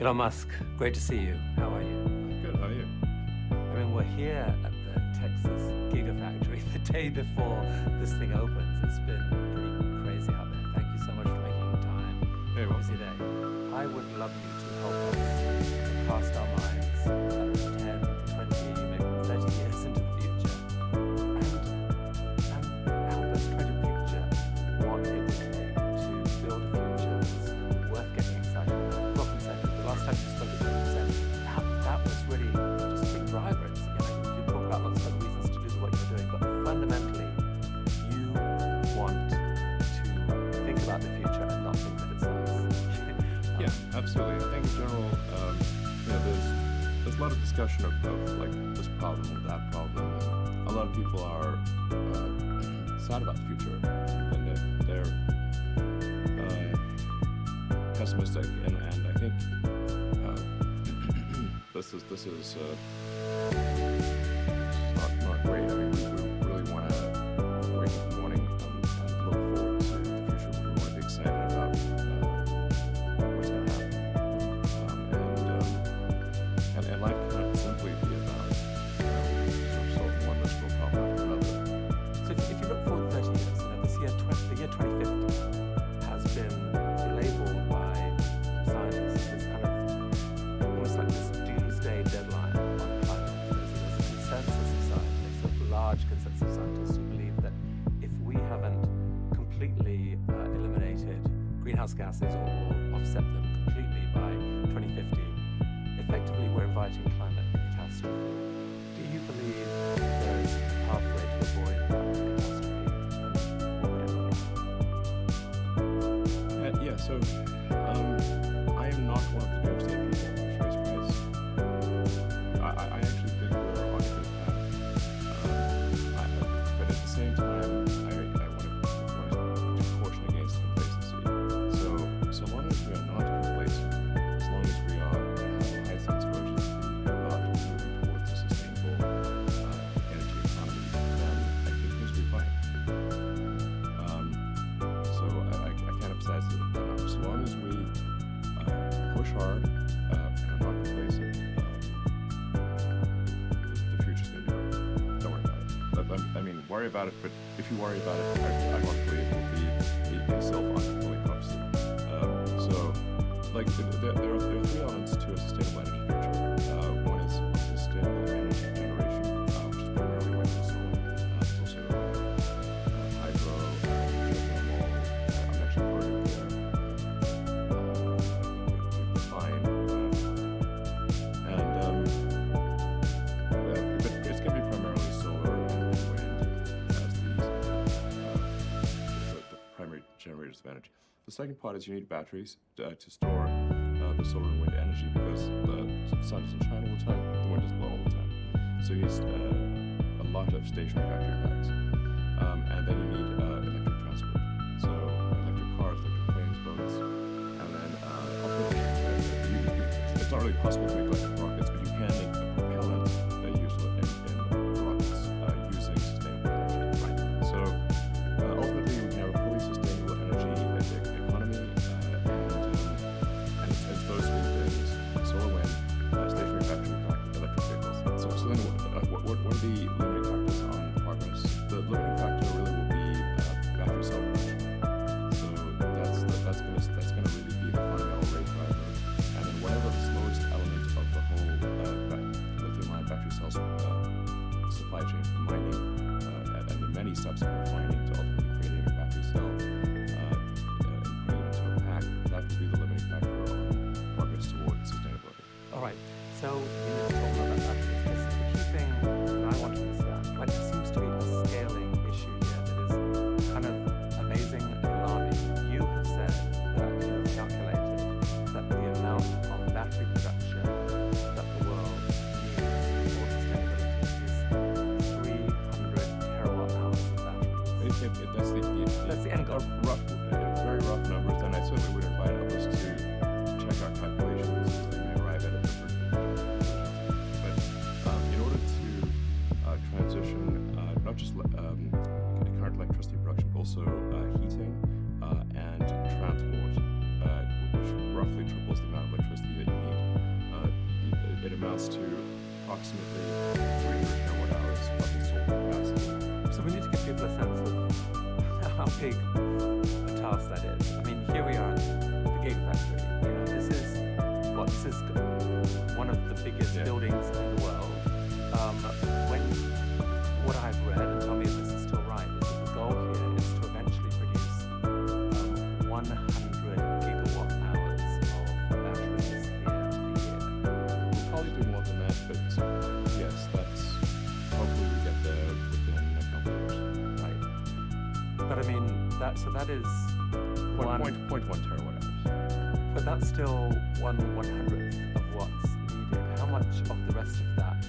Elon Musk, great to see you. How are you? Good, how are you? I mean, we're here at the Texas Gigafactory the day before this thing opens. It's been pretty crazy out there. Thank you so much for making time. Hey, What busy day. I would love you to help us cast our minds 10, 20, maybe 30 years into the future and help us try to picture what it would take to build a future that's worth getting excited about. Rock and second, the last time you spoke at that was really just a big driver. It's, you talk about lots of other reasons to do what you're doing, but fundamentally, you want to think about the future and not think that it sucks. Yeah, absolutely. I think in general, there's a lot of discussion of like this problem or that problem. And a lot of people are sad about the future and they're pessimistic. And I think this is not great. I mean, we really want to wake up in the morning and look forward to the future. We want to be excited about what's going to happen. And life cannot simply be about sort of solving one miserable problem after another. So if you look forward 30 years, the year 2050 has been labeled by scientists as kind of almost like this doomsday deadline on climate. There's a consensus of scientists, a large consensus of scientists who believe that if we haven't completely eliminated greenhouse gases or offset them completely by 2050, effectively we're inviting climate catastrophe. Do you believe there is a pathway to avoid that catastrophe? And what would it look like? Yeah, so I am not one of the doomsday people, which may surprise. I actually think we're on a good path. But at the same time, I want to caution against complacency. So long as we are not complacent, as long as we have a high sense of urgency about moving towards a sustainable energy economy, then I think things will be fine. So I can't emphasize it enough. So long as we push hard and are not complacent, the future's going to be right. Don't worry about it. I mean, worry about it, but if you worry about it, I hopefully it will be a self-fulfilling prophecy. So, like, there are three elements to a sustainable energy future. One is sustainable energy generation, which is primarily wind and solar. There's also hydro, geothermal. I'm actually part of define. But it's going to be primarily solar and wind as the primary generators of energy. The second part is you need batteries to store the solar and wind energy because the sun doesn't shine all the time, the wind doesn't blow all the time. So you need a lot of stationary battery packs. And then you need electric transport. So electric cars, electric planes, boats. And then it's not really possible to make electric rockets, but you can make a propellant used in rockets using sustainable energy. Right. So ultimately we can have a fully sustainable energy economy, and it's those three things: solar, wind, stationary battery pack, electric vehicles. So then, what are the limiting factors on progress? The limiting factor really will be battery cell production. So that's gonna really be the fundamental rate driver. And then whatever the slowest element of the whole lithium-ion battery cells supply chain from mining and the many steps of refining to ultimately creating a battery cell and putting it into a pack, that would be the limiting factor on progress towards sustainability. All right, so in the talk about batteries, the key thing that I want to understand, right, there seems to be a scaling issue here that is kind of amazing and alarming. You have said that you have calculated that the amount of battery production that the world needs for sustainability is 300 terawatt hours of batteries. That's the end goal. Very rough numbers, and I certainly would invite others to check our calculations because they may arrive at a different conclusion. amounts to approximately 300 terawatt hours of installed capacity. So we need to give people a sense of how big a task that is. I mean, here we are at the Gigafactory. You know, this is one of the biggest buildings in the world. What I've read, and tell me if this is still right, is that the goal here is to eventually produce 100 gigawatt hours of batteries here a year. We'll probably do more than that, but yes, that's hopefully we get there within a couple of years. Right. But I mean, that is Point 1 terawatt hours. but that's still 1/100th of what's needed. How much of the rest of that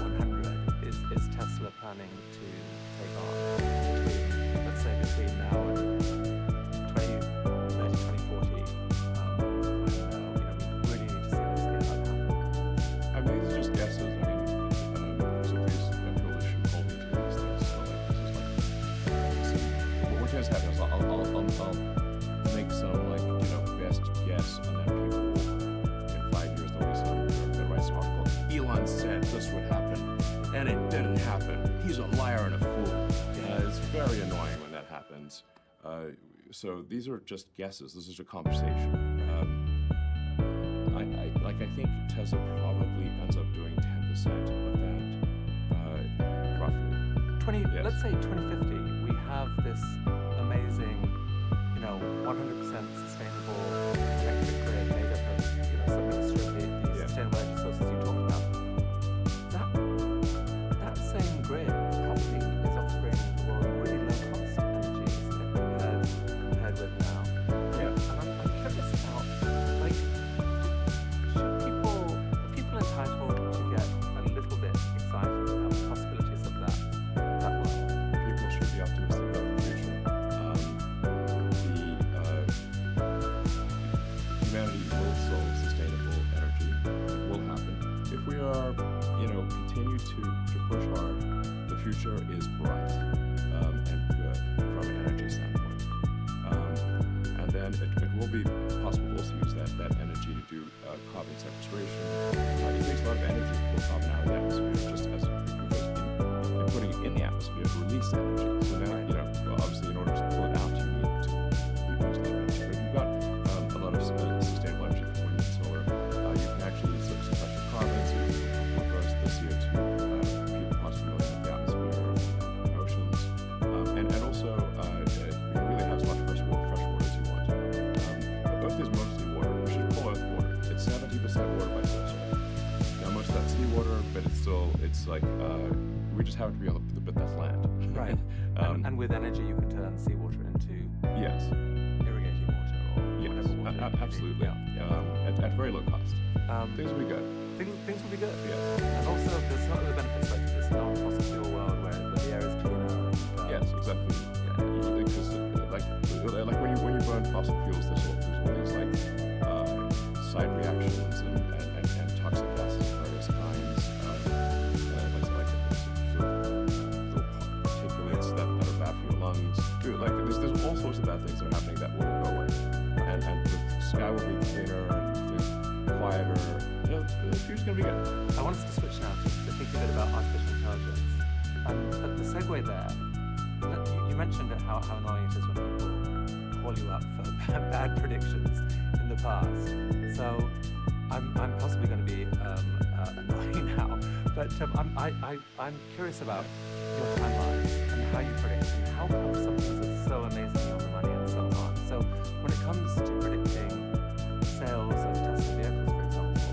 100 is Tesla planning to take on between, let's say, between now and 2030, 2040? When we really need to see this scale up happen. I mean, these are just guesses. I mean, so please people should hold me to these things. So like, this is like, what just happens? I'll make some best guess, and then people in 5 years they'll be some the right article. Elon said this would happen, and it didn't happen. He's a liar and a fool. It's very annoying when that happens. So these are just guesses. This is a conversation. I think Tesla probably ends up doing 10% of that, roughly. Let's say 2050, we have this amazing, 100% sustainable electric grid made up of, some mixture of the sustainable energy sources you talked about. That same grid probably is offering the world really low-cost energy, isn't it, compared with now? Yeah. And I'm curious about, are people entitled to get a little bit excited about the possibilities of that world? People should be optimistic about the future. Humanity will solve sustainable energy. It will happen. If we are, continue to push hard, the future is bright and good from an energy standpoint. And then it will be possible to also use that energy to do carbon sequestration. It takes a lot of energy to pull carbon out of the atmosphere, just as because in putting it in the atmosphere to release energy. So now, obviously, in order to pull it out, you need to use a lot of energy. But if you've got a lot of sustainable energy from wind and solar, you can actually sequester carbon, so you can reverse the CO2 possibly in the atmosphere and oceans. And also, you can really have as much fresh water as you want. Earth is mostly water. We should call Earth water. It's 70% water by surface. Now, most of that's seawater, but it's like, we just happen to be on the bit that's land. Right. And with energy, you can turn seawater into Yes. irrigating water or whatever water. Absolutely. Yeah. At very low cost. Things will be good. Things will be good. Yes. And also, there's some other benefits like this non-fossil fuel world where the air is cleaner. And, Yes, exactly. Because like when you burn fossil fuels, there's all these side reactions and toxic gases of various kinds, like particulates that are bad for your lungs. There's all sorts of bad things that are happening that will go away, and the sky will be cleaner and quieter. The future's gonna be good. I want us to switch now to think a bit about artificial intelligence. But the segue there, you mentioned how annoying it is when people call you up for bad predictions in the past. So I'm possibly going to be annoying now, but I'm curious about your timelines and how you predict and how come some things are so amazingly on the money and some aren't. So when it comes to predicting sales of Tesla vehicles, for example,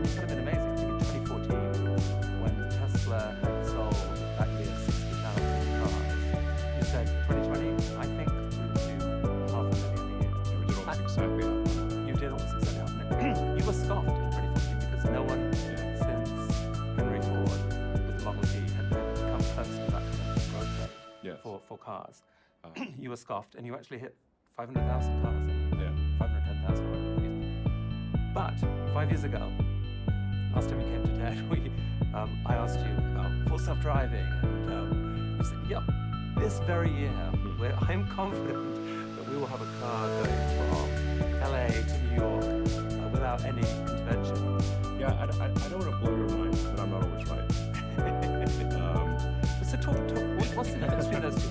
it's kind of been amazing. I think in 2014, when Tesla had sold that year 60,000 cars, you said 2020, I think we will do 500,000 a year. We did almost exactly that. You did almost exactly that. You were scoffed in 2014 because no one since Henry Ford with the Model T had come close to that kind of growth rate for cars. You were scoffed, and you actually hit 500,000 cars and 510,000 or whatever it is. But 5 years ago, last time you came to TED, I asked you about full self-driving, and you said, "Yep, this very year, where I'm confident that we will have a car going from LA to New York without any intervention. Yeah, I don't want to blow your mind, but I'm not always right. So talk. What's the difference between those two?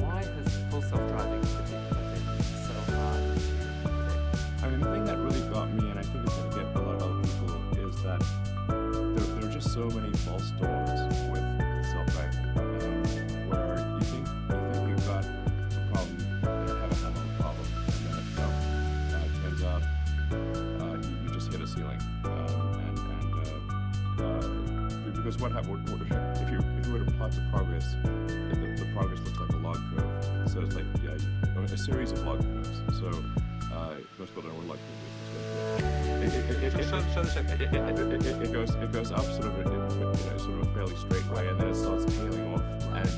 Why has full self-driving in particular been so hard to predict? I mean, the thing that really got me, and I think it's going to get a lot of other people, is that there are just so many false dawns with self-driving, where you think you've got a problem, you have a handle on the problem, and then it turns out you just hit a ceiling, because what happened if you were to plot the progress, the progress looks like a log curve. So it's like a series of log curves. So most people don't know what log curve is. It goes up sort of a fairly straight way, and then it starts tailing off, and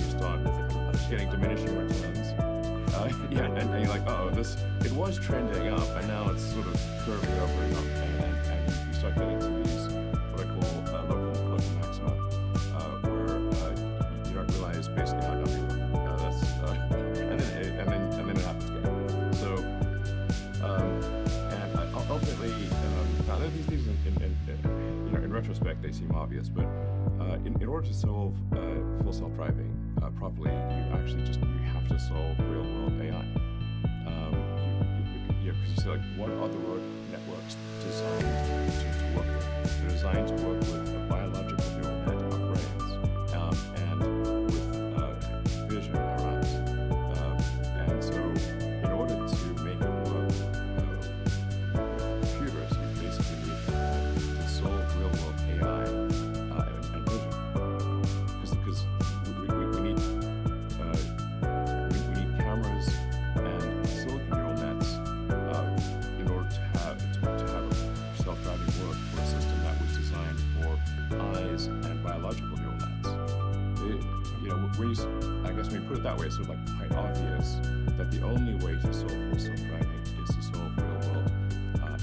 you start getting diminishing returns. And you're like, it was trending up, and now it's sort of curving over and up, and you start getting to these what I call local maxima, where you don't realize basically how dumb you are. And then it happens again. So and ultimately, now these things in retrospect they seem obvious, but in order to solve full self-driving properly, you have to solve real-world AI. Because you see, like, what are the road networks designed to work with? They're designed to work with a biological neural net, our brains, and with vision, our eyes. And so, in order to make it work with computers, you basically need to solve real-world AI and vision. Because we need cameras and silicon neural nets in order to have a self-driving work for a system that was designed for eyes and biological neural nets. I guess when you put it that way, it's sort of like quite obvious that the only way to solve full self-driving is to solve real-world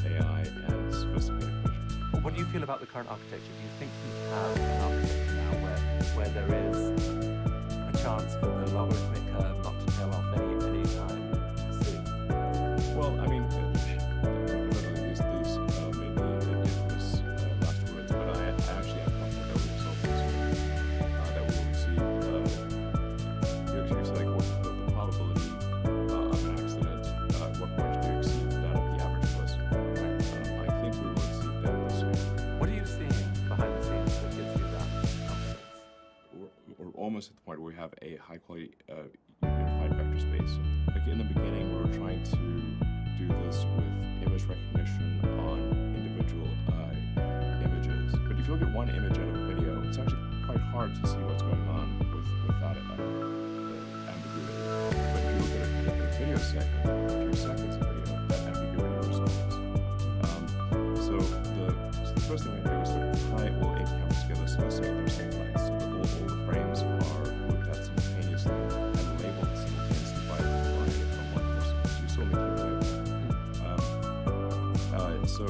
AI and sophisticated vision. Well, what do you feel about the current architecture? Do you think we have an architecture now where there is a chance for the logarithmic curve not to tail off any time soon? Well, I mean, literally these maybe infamous last words, but I actually have confidence that we will solve this. That we will see. You actually say, like, what's the probability of an accident? What point do you exceed that of the average person? I think we will exceed that this year. What are you seeing behind the scenes that gives you that confidence? We're almost at the point where we have a high-quality unified vector space. Like in the beginning, we were trying to do this with image recognition on individual images. But if you look at one image out of a video, it's actually quite hard to see what's going on without ambiguity. But if you look at a video segment, a few seconds of video, that ambiguity resolves. So the first thing we do is to tie all 8 cameras together so they're synchronized. So that all the frames are looked at simultaneously and labeled simultaneously by one person. So you saw me so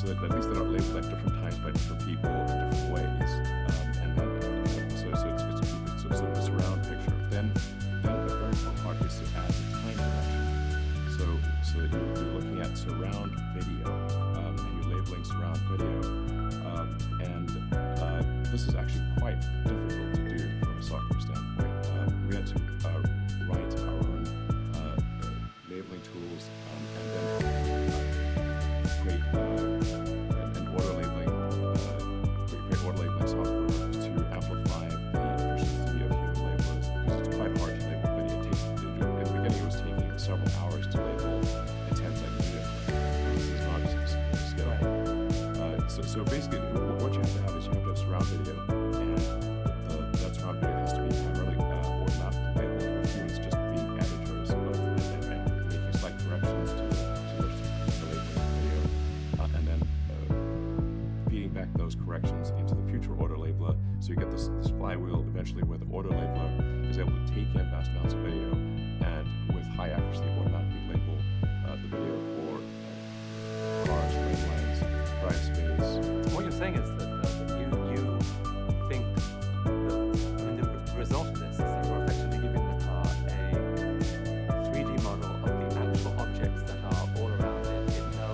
that at least they're not labeled at different times by different people in different ways. And then so it's sort of a surround picture. Then the very important part is to add the time dimension. So that you're looking at surround video, and you're labeling surround video. And this is actually quite difficult to do from a software standpoint. We had to write our own labeling tools and then create an auto labeling software to amplify the efficiency of human labelers, because it's quite hard to label video. In the beginning, it was taking several hours to label a 10-second video. This is not scalable. So basically, what you have to have is you have to have surround video, and that surround video has to be primarily automatically labeled with humans just being editors and making slight corrections to the labeling video, and then feeding back those corrections into the future auto labeler. So you get this flywheel eventually where the auto labeler is able to take in vast amounts of video and with high accuracy automatically label the video for cars, train lines, drive space. What you're saying is that you think that, the result of this is that you're effectively giving the car a 3D model of the actual objects that are all around it in no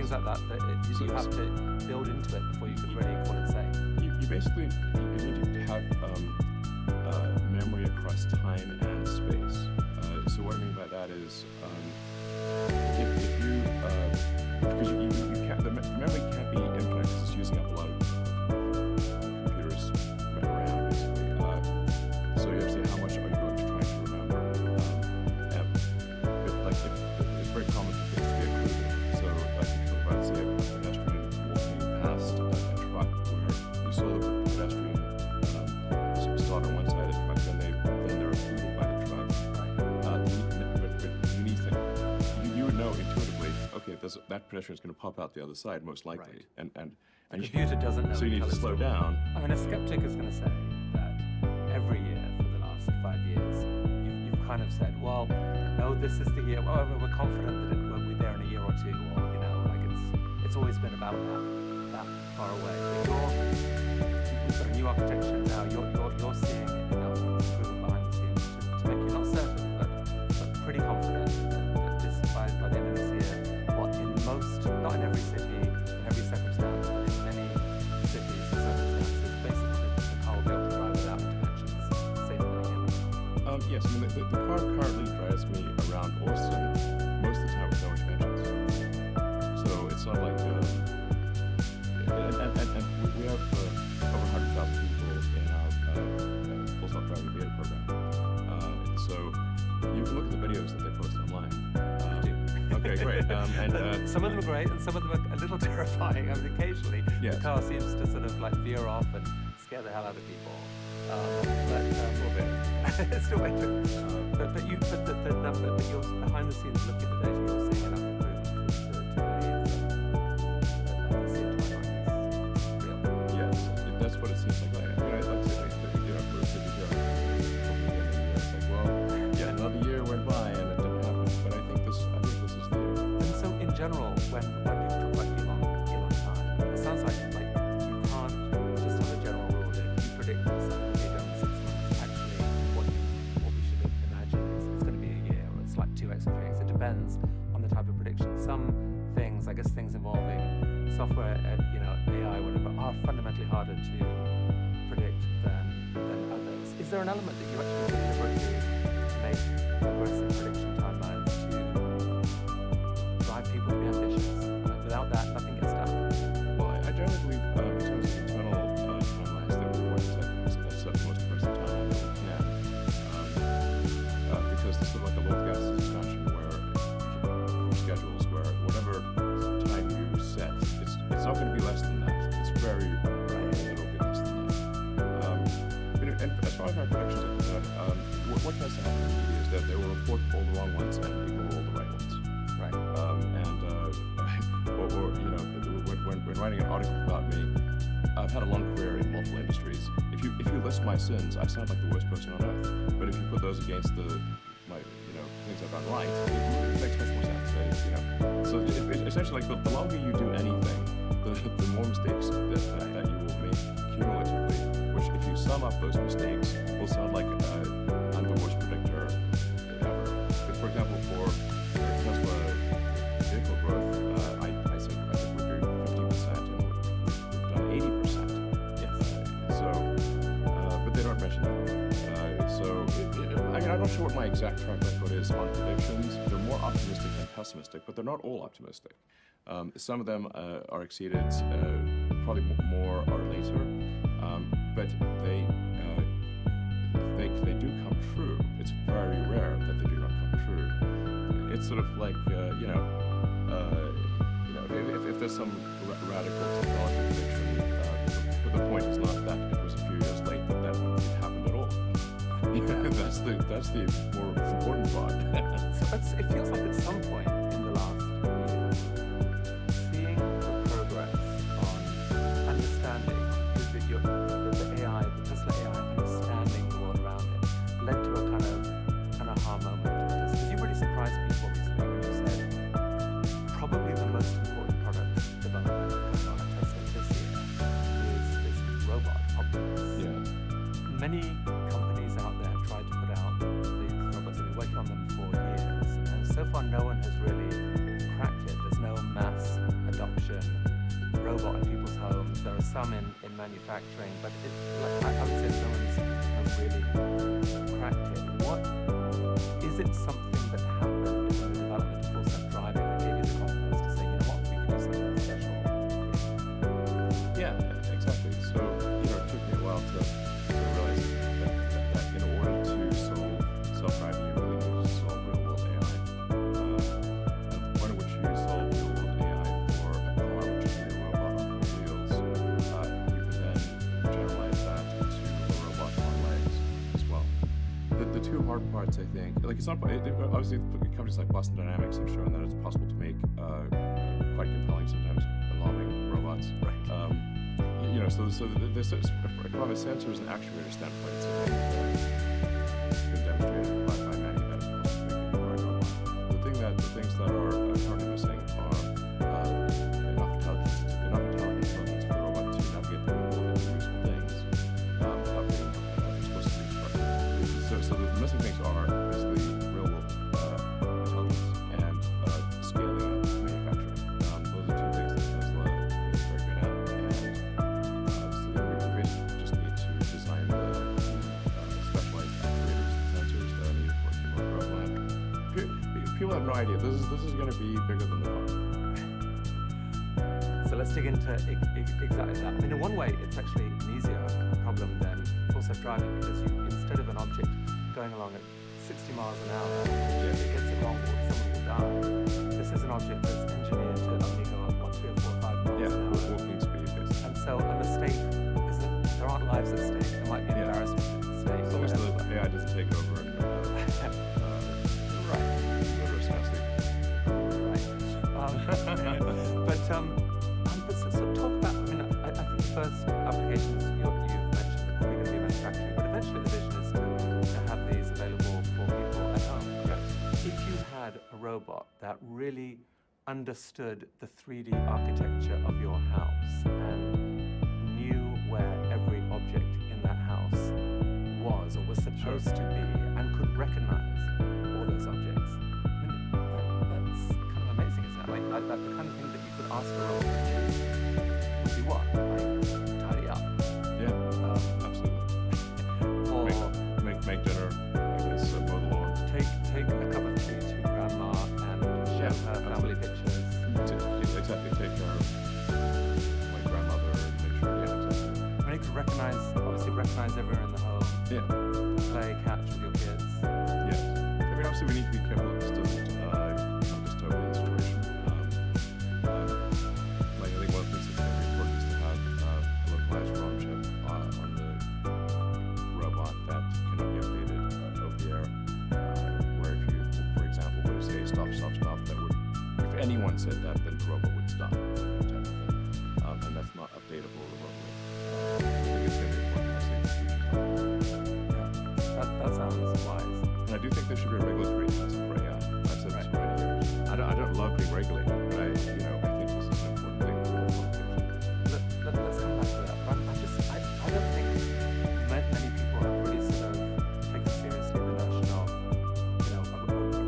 things like that you have to build into it before you can really call it safe. You basically you need to have memory across time and space. So what I mean by that is if you because you can't, the memory can't be infinite because it's using up a lot of computers RAM basically. So you have to say how much are you going to try to remember. It's very common for things to be occluded. So like if you talk about say a pedestrian walking past a truck where you saw the pedestrian start on one side of the truck, then they're occluded by the truck. But you need to, you would know intuitively, okay, that pedestrian is going to pop out the other side most likely, Right. and The computer doesn't know. so you need to until slow it's down. I mean, a skeptic is going to say that every year for the last 5 years, you've kind of said, well, no, this is the year. Well, we're confident that it won't be there in a year or two, or like it's always been about that far away. But we've got a new architecture now. You're seeing enough improvement behind the scenes to make you not certain, but pretty confident that this by the end of this year, in most, not in every city, in every circumstance, but in many cities and circumstances, basically the car will be able to drive without interventions safer than a human. Yes, I mean the car currently drives me around Austin most of the time with no interventions. So it's not like and we have over 100,000 people in our full self-driving beta program. So you can look at the videos that they post online. Okay, great. And some of them are great, and some of them are a little terrifying. I mean, occasionally Yes. the car seems to sort of like veer off and scare the hell out of people. But it's still way too. But you're behind the scenes looking at the data. You're seeing enough improvement to believe that the scene timeline is real. yes, that's what it seems like. I mean, I'd like to say, for a city here, it's like, well, yeah, another year went by and it didn't happen. But I think this is the year. And so, in general, when people talk about Elon time, it sounds like you can't just have a general rule that if you predict that something will be done in 6 months, actually what we should imagine is it's going to be a year, or it's like 2x or 3x. It depends on the type of prediction. Some things, I guess, things involving software, AI, whatever, are fundamentally harder to predict than others. Is there an element that you actually deliberately make aggressive prediction timelines to drive people to be ambitious? Without that, nothing gets done. Well, I generally believe in terms of internal timelines that we want to set the most aggressive timeline that we can. Because this is like a low gas expansion where you schedules where whatever time you set, it's not going to be less than that. It's very rare that it'll be less than that. And as far as our predictions are concerned, what tends to happen in the media is that they will report all the wrong ones and people all the right ones. Right. When writing an article about me, I've had a long career in multiple industries. If you list my sins, I sound like the worst person on earth. But if you put those against my things I've done right, it makes much more sense. So essentially, like the longer you do anything, the more mistakes that you will make cumulatively. Which, if you sum up those mistakes, will sound like I'm the worst predictor ever. But for example, for Tesla vehicle growth, I think we're doing 50% and we've done 80%. Yes. But they don't mention that. I'm not sure what my exact track record is on predictions. They're more optimistic than pessimistic, but they're not all optimistic. Some of them are exceeded, probably more or later, but they do come true. It's very rare that they do not come true. It's sort of like if there's some radical technology prediction, but the point is not that it was a few years late that it happened at all. That's the more important part. So it feels like at some point in the last year, seeing the progress on understanding the AI, the Tesla AI, understanding the world around it, led to a kind of an aha moment. Because you really surprised people recently when you said probably the most important product development going on at Tesla this year is this robot, Optimus. Yeah. Many companies out there have tried to put out these robots and been working on them for years, and so far no one has really cracked it. There's no mass imagine a robot in people's homes. There are some in manufacturing, but I would say no one's really cracked it. What is it? Something that happened in the development of full self-driving that gave you the confidence to say, you know what, we can do something special? Yeah, exactly. So, it took me a while to realize that in order to solve self-driving, you really need to solve real-world AI. And the point at which you solve real-world AI for a car, which is a robot on four wheels, you can then generalize that to a robot on legs as well. The two hard parts, I think, it's not obviously companies like Boston Dynamics have shown that it's possible to make quite compelling, sometimes alarming robots. Right. So this is from a sensors and actuators standpoint, it's been demonstrated by many that it's possible to make a hard robot. The things that are currently missing are enough intelligence for the robot to navigate the world and do useful things without being explicitly instructed. So the missing things are basically real world intelligence and scaling up manufacturing. Those are two things that Tesla is very good at, and so then we basically just need to design the specialized actuators and sensors that are needed for a remote lab. People have no idea. This is going to be bigger than the car. So let's dig into exactly that. I mean, in one way, it's actually an easier problem than full self-driving, because instead of an object going along at 60 miles an hour, if it gets it wrong, someone will die. This is an object that's engineered to only go up 3 or 4 or 5 miles an hour. Walking speed, basically. And so a mistake there aren't lives at stake. There might be an embarrassment at stake. As long as the AI doesn't take it over and right. But so talk about. I mean, I think the first applications you've mentioned are probably going to be manufacturing, but eventually the vision is to have these available for people at home. Yes. If you had a robot that really understood the 3D architecture of your house and knew where every object in that house was or was supposed to be and could recognize all those objects, I mean, that's kind of amazing, isn't it? Like the kind of thing that you could ask a robot to do would be what? Like, tidy up. Yeah, absolutely. Or make dinner, I guess, mow the lawn. take a cup of tea to grandma and show her family pictures. Exactly, take care of my grandmother and make sure, exactly. I mean, it could recognize everyone in the home. Yeah. Play catch with your kids. Yes. I mean, obviously we need to be careful that this doesn't become a dystopian situation. I think one of the things that's going to be important is to have a localized ROM chip on the robot that can be updated over the air. Where if you, for example, were to say stop, that would, if anyone said that, then the robot would stop, type of thing. And that's not updatable remotely. I think it's going to be important as things That sounds wise. And I do think there should be a regulatory test for AI. I've said this for many years. I don't love being regulated, but I think this is an important thing for competition. Let's come back to that. I don't think many people have really sort of taken seriously the notion of, a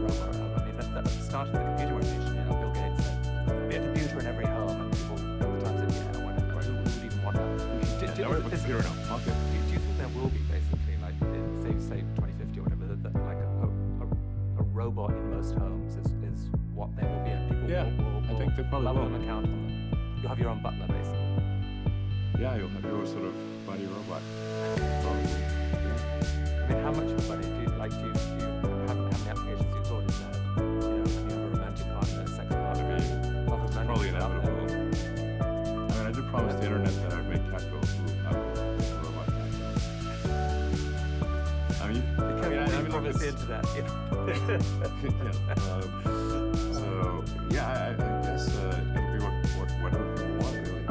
robot. I mean, at the start of the computer revolution, Bill Gates said there'll be a computer in every home, and people at the time said, whatever. Who would even want that? Do you think there will be basically, like in say 2050 or whatever, that like a robot in most homes is what they will be, and people will I think they probably level will. them and count on them. You'll have your own butler, basically. Yeah, you'll have your sort of buddy robot. Probably. Yeah. I mean, how much of a buddy do you how many applications you thought is that? Can you have a romantic partner, a sex partner? It's probably inevitable. I mean, I did promise the internet that I'd make cat girls who I will make a robot cat girl. I mean, Promise the internet. I guess it'll be whatever we want, really.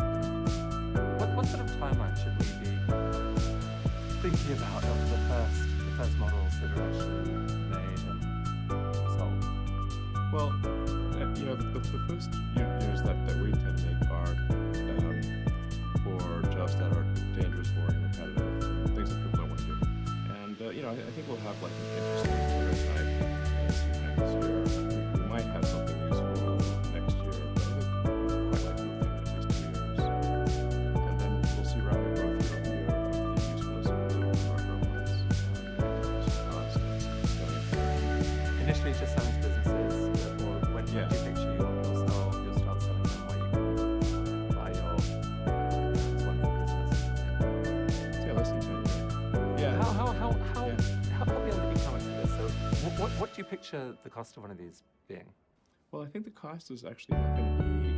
What sort of timeline should we be thinking about of the first models that are actually made and sold? Well, the first units that we intend to make are for jobs that are dangerous, boring, repetitive, things that people don't want to do. And I think we'll have like an interesting prototype sometime this year. We might have something useful next year, but I think quite likely we'll you just selling to businesses, or when do you picture you'll start selling them where you can buy your parents one for Christmas? Yeah, less than 10 years. Yeah. How beyond have you come into this? So what do you picture the cost of one of these being? Well, I think the cost is actually not going to be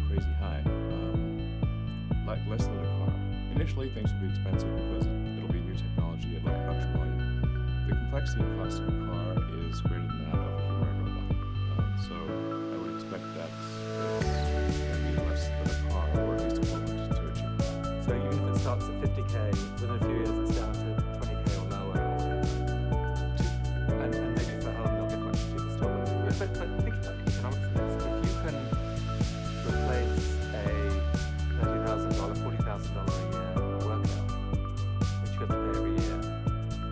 crazy high, like less than a car. Initially, things will be expensive because it'll be new technology at low production volume. The complexity and cost of a car is greater than that of a humanoid robot. So I would expect that it's going to be less than a car, or at least equivalent to achieve that. So even if it starts at 50K, within a few years it's down to 20K or lower, and maybe for home they'll get much cheaper still. But think about the economics of this. If you can replace a $30,000, $40,000 a year worker, which you have to pay every year,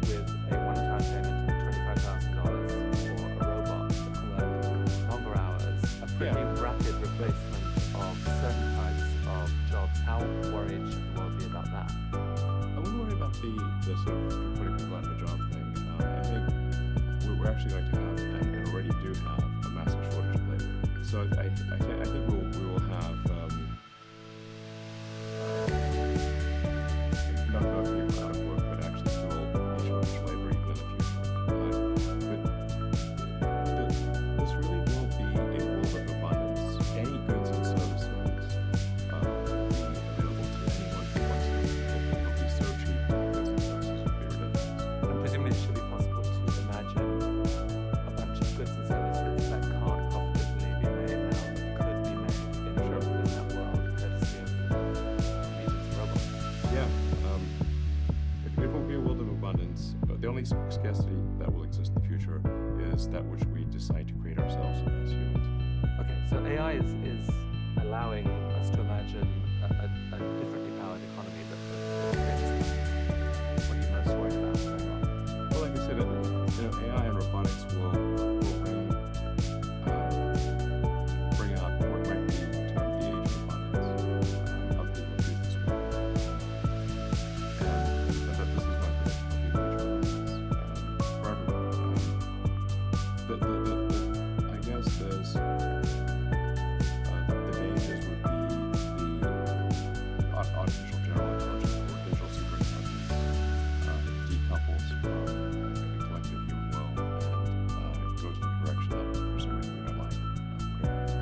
with a one-time payment of $25,000 for a robot that can work longer hours, a pretty rapid replacement of certain types of jobs, how worried should the world be about that? I wouldn't worry about the sort of putting people out of a job thing. I think we're actually going to have, and already do have, a massive shortage of labor. So I think we will have not about people out of work, but actually still a shortage of labor even in the future. But this really will be a world of abundance. Any goods and services will be available to anyone who wants them. It will be so cheap that goods and services will be ridiculous. And presumably it should be possible to imagine a bunch of goods and services that can't profitably be made now, that could be made in that world, courtesy of agents and robots. Yeah, it will be a world of abundance. The only scarcity that will exist in the future is that which we decide to create ourselves as humans. Okay, so AI is allowing us to imagine a differently powered economy that creates. What are you most worried about going on? Well, like I said, AI and robotics will bring out what might be termed the age of abundance. Other people choose this one. And that this is my prediction of the age of abundance for everyone. I guess there's the dangers would be the artificial general intelligence or digital superintelligence decouples from the collective human will and goes in a direction that presumably we don't like,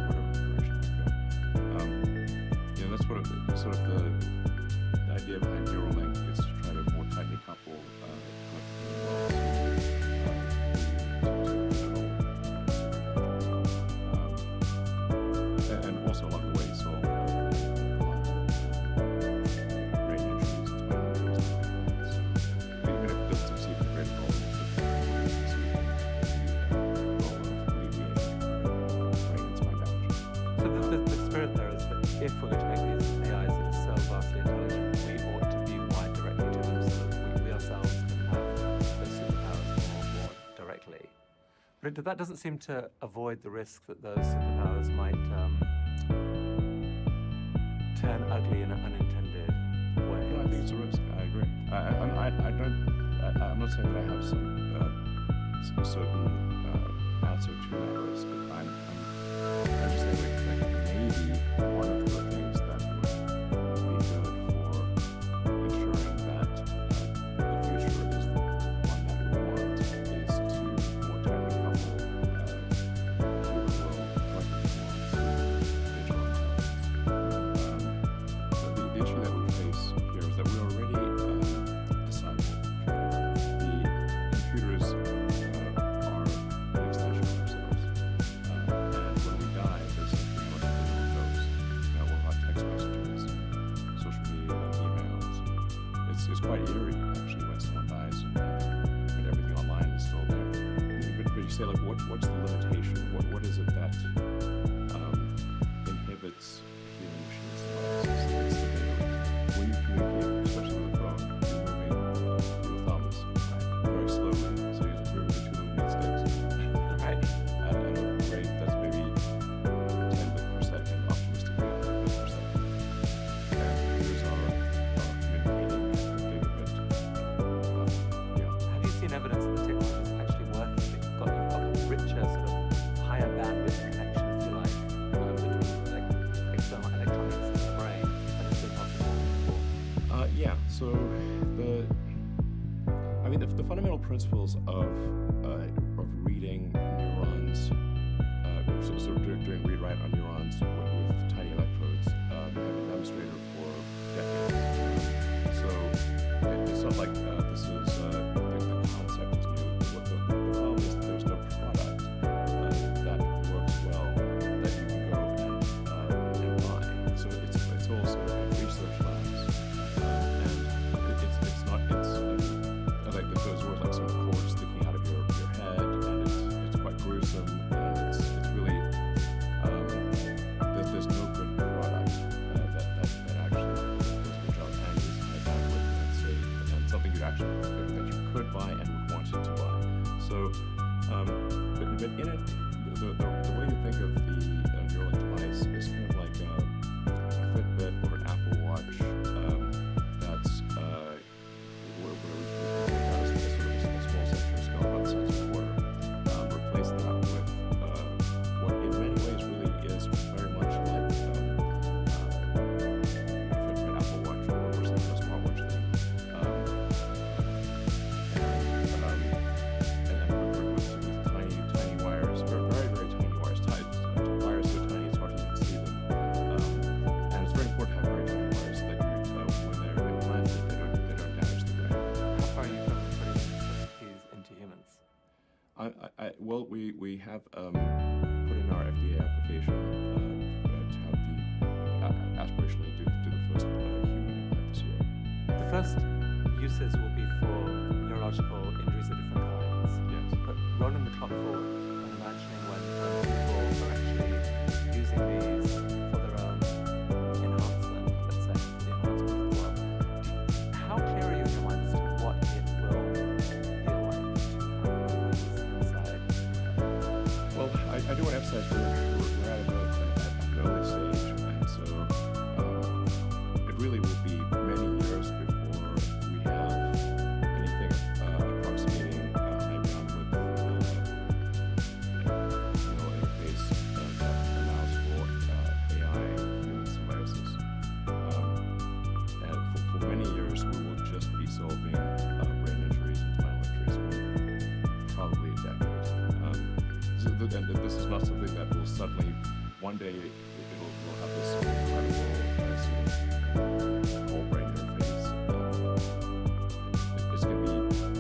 whatever direction we go. That's sort of the idea behind Neuralink is to try to more tightly couple collective human will to digital and also along the way solve a lot of brain injuries and spinal injuries and things like that. So even if it doesn't succeed in the greater goal, it succeed in the goal of alleviating brain and spine damage. So the spirit there is that if we're going to make these AIs that are so vastly intelligent, we ought to be wired directly to them so that we ourselves can have those superpowers more directly. But that doesn't seem to avoid the risk that those superpowers might turn ugly in unintended ways. No, I think it's a risk. I agree. I'm not saying that I have some certain answer to that risk. I'm just saying that maybe one of the things that would be good for ensuring that the future is the one that we want is to more tightly couple human will, collective will, to digital intelligence. The issue that we face here is that we already assemble. The computers are an extension of ourselves. And when we die, there's something like a digital ghost that will have text messages, social media, emails. It's quite eerie, actually, when someone dies and everything online is still there. But you say, like, what's the limitation? What is it that inhibits human machines to it's the data. When you communicate, especially with a phone, you're moving your thumbs very slowly, so you're moving between the lead sticks. Right. At a rate that's maybe 10 bits per second, optimistically 100 bits per second. And computers are communicating at a gigabit. Have you seen evidence that the technology is actually working? You've got a richer So the fundamental principles of reading neurons, so doing read-write on neurons with tiny electrodes, have been demonstrated for decades. So it's not like this is the concept is new. The problem is that there's no product that works well that you can go and buy. So it's also in research labs, and it's not like those words like some cord sticking out of your head, and it's quite gruesome, and it's really there's no good product that actually does a good job and is high bandwidth and safe and something that you could buy and would want to buy. So, but in it, the way to think of the Neuralink device is kind of like a Fitbit or an Apple Watch that's where we can take out a sort of a small sensor scale about the size of a quarter, replace that with what in many ways really is very much like Fitbit, Apple Watch, or some kind of smartwatch thing. With tiny wires, very, very tiny wires, wires so tiny it's hard to even see them. And it's very important to have very tiny wires so that when they're implanted, they don't damage the brain. How far are you from putting these into humans? Well, we have put in our FDA application to have aspirationally do the first human implant this year. The first uses will be for neurological injuries of different kinds. Yes. But rolling the clock forward and imagining when people are actually using these for their own enhancement, let's say, for the enhancement of the world, how clear are you in your mind as to what it will feel like to have these inside? Well, I do want to emphasize we're at an early stage, and so it really will be many years before we have anything approximating high bandwidth neural interface that allows for AI-human symbiosis. And for many years, we will just be solving brain injuries and spinal injuries for probably a decade. And this is not something that will suddenly, one day, we'll have this incredible whole brain interface. It's going to be,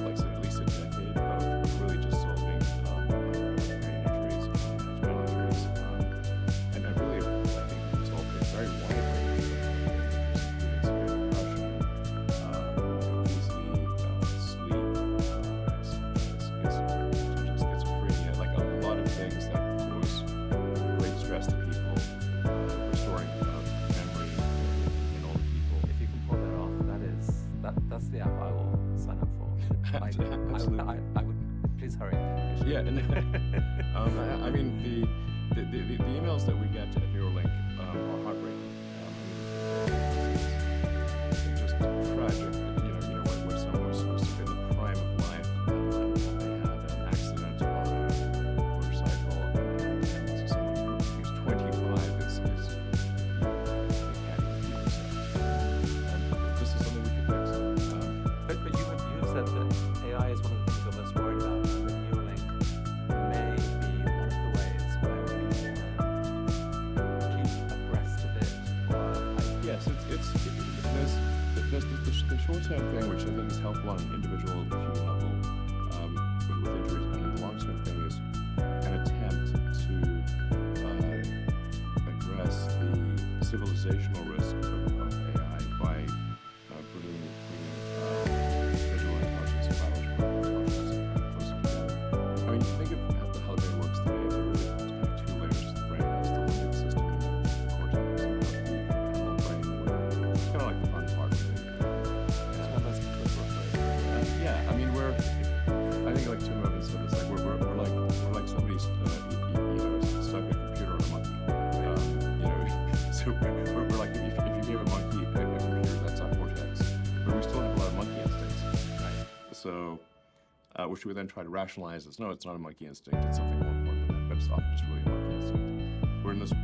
like I said, at least a decade of really just solving brain injuries and spinal injuries. And really, I think solving a very wide range of including severe depression, obesity, sleep, schizophrenia, like a lot of things that cause great stress to people, restoring memory in older people. If you can pull that off, that's the app I will sign up for. Absolutely. I would, please hurry. Yeah, and I mean the emails that we get at Neuralink are heartbreaking. It's just tragic. You know when someone was in the prime of life and they had an accident on a motorcycle, and so someone who's 25 is they can't even keep themselves. And this is something we can fix. But you have said that AI is one of the things you're most worried about, and that Neuralink may be one of the ways where we can keep abreast of it. Yes, there's the short-term thing, which I think is helpful on an individual human level with injuries, and then the long-term thing is an attempt to address the civilizational risk of AI by bringing visual intelligence and biological intelligence closer together. I mean, you think of how the brain works today. There really is kind of two layers to the brain. There's the limbic system and the cortex, and the animal brain, where it's kind of like the fun part of it. Yeah, I mean, I think like Tim Robbins said this, like we're like somebody's stuck in a computer on a monkey. So we're like if you gave a monkey a computer, that's our cortex, but we still have a lot of monkey instincts, right? So which we then try to rationalize as no, it's not a monkey instinct, it's something more important than that, but it's often just really a monkey instinct. We're just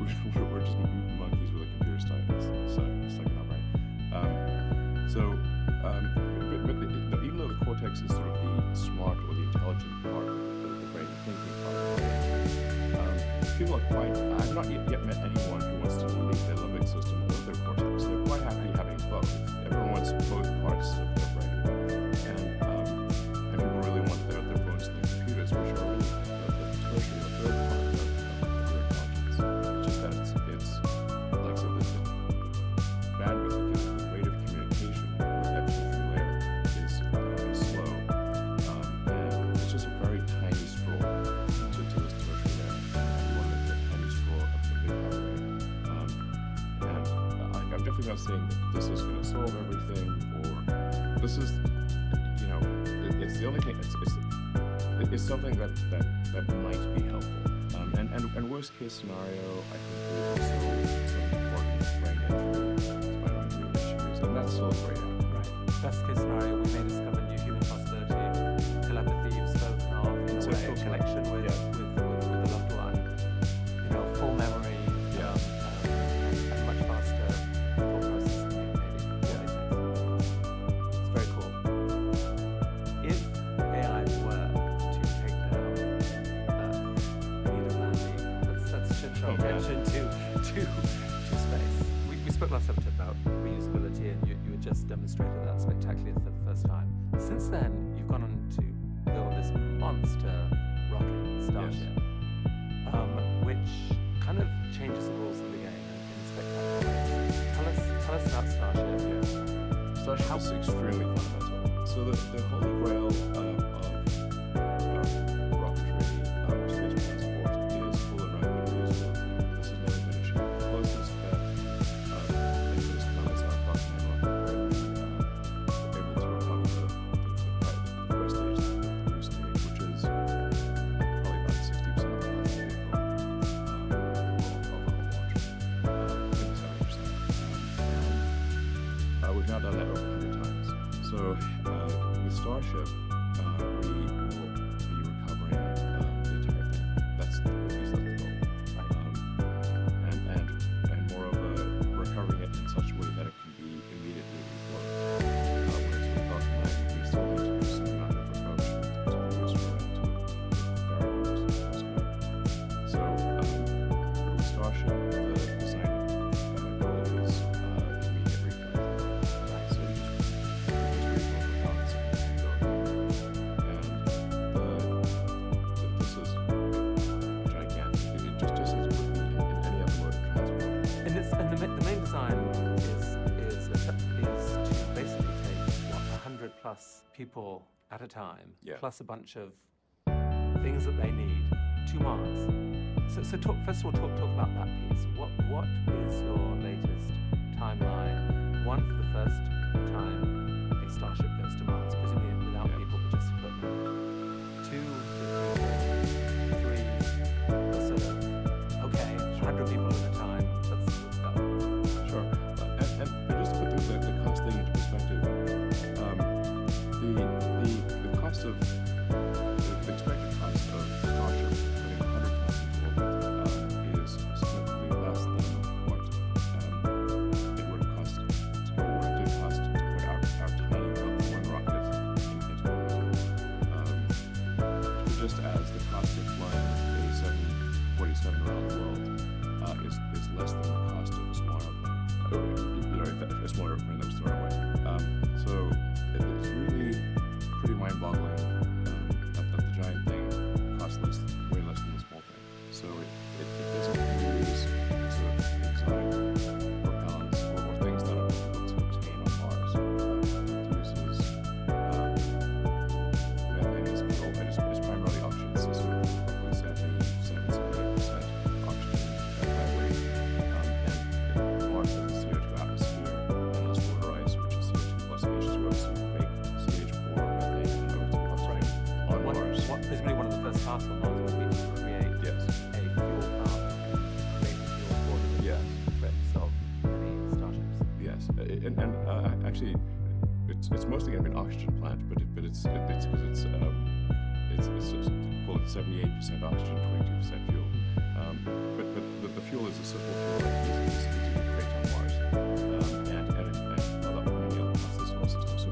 monkeys with a computer stuck in our brain. Even though the cortex is sort of the smart or the intelligent part of the brain, the thinking part of the brain, people are quite. I've not yet met anyone who wants to delete their limbic system or their cortex. They're quite happy having both. Everyone wants both parts of their brain, and people really want their phones and their computers, which are really the tertiary or third part of their intelligence. It's just that it's like I said, the bandwidth, the rate of communication with that tertiary layer is slow, and it's just a very tiny straw to this tertiary layer. One of the tiny straw of the big highway. And I'm definitely not saying that this is going to solve everything, or this is, it's the only thing. It's something that might be helpful. And worst case scenario, I think there's also some important brain injury, spinal injury issues, and that's still a gray area. Right. Best case scenario, we may discover new human possibility, telepathy you've spoken of, in a way, connection with a loved one, full memory, and much faster thought processing, maybe. It's very cool. If AI were to take down Earth, we need a landing. Let's shift our attention to space. We spoke last episode about reusability, and you had just demonstrated that spectacularly for the first time. Since then, you've gone on to build this monster rocket, Starship, which kind of changes the rules of the game in spectacular ways. Tell us about Starship. Starship is extremely fundamental. So the holy grail of rocketry or space transport is full and rapid reusability. This has never been achieved. The closest that anybody's come is our Falcon 9 rocket, where we were able to recover the first stage, the cruise stage, which is probably about 60% of the last vehicle of the whole launch, maybe 70%. We've now done that over 100 times. So with Starship, we will be recovering the entire thing. That's at least that's the goal. Right. And moreover, recovering it in such a way that it can be immediately reflown. Whereas with Falcon 9, we still need to do some amount of refurbishment to restore it to variables. So with Starship, the design goal is immediate reflow. So you just reflow the balance and go again. And this is gigantic. It just as it would be in any other mode of transport. And the main design is to basically take 100 plus people at a time, plus a bunch of things that they need to Mars. So first of all, talk about that piece. What is your latest timeline? One, for the first time a Starship goes to Mars, presumably without people, but just equipment. Two, three, sort of, okay, 100 people at a time, let's go. Sure. And just to put the cost thing into perspective, the cost of the expected cost of Starship putting 100 tons into orbit is significantly less than what it would have cost, or what it did cost to put our tiny Falcon 1 rocket into orbit. Just as the cost of flying a 747 around the world is less than the cost of a small airplane, a small airplane that was thrown away. So it's really pretty mind-boggling that the giant thing costs way less than the small thing. So it doesn't use sort of exotic propellants or things that are difficult to obtain on Mars. It uses methane as a fuel, and it's primarily oxygen. So sort of roughly 77-78% oxygen at that rate. And Mars has a CO2 atmosphere and has water ice, which is CO2 plus H2O, so you make CH4 methane and O2 plus on Mars. Presumably one of the first tasks on Mars would be to create a fuel plant, create the fuel for the effects of many starships. Yes, and actually, it's mostly going to be an oxygen plant, but it's because it's call it 78% oxygen, 22% fuel. But the fuel is a simple fuel that is easy to create on Mars, and well, that will many other parts of the solar system. So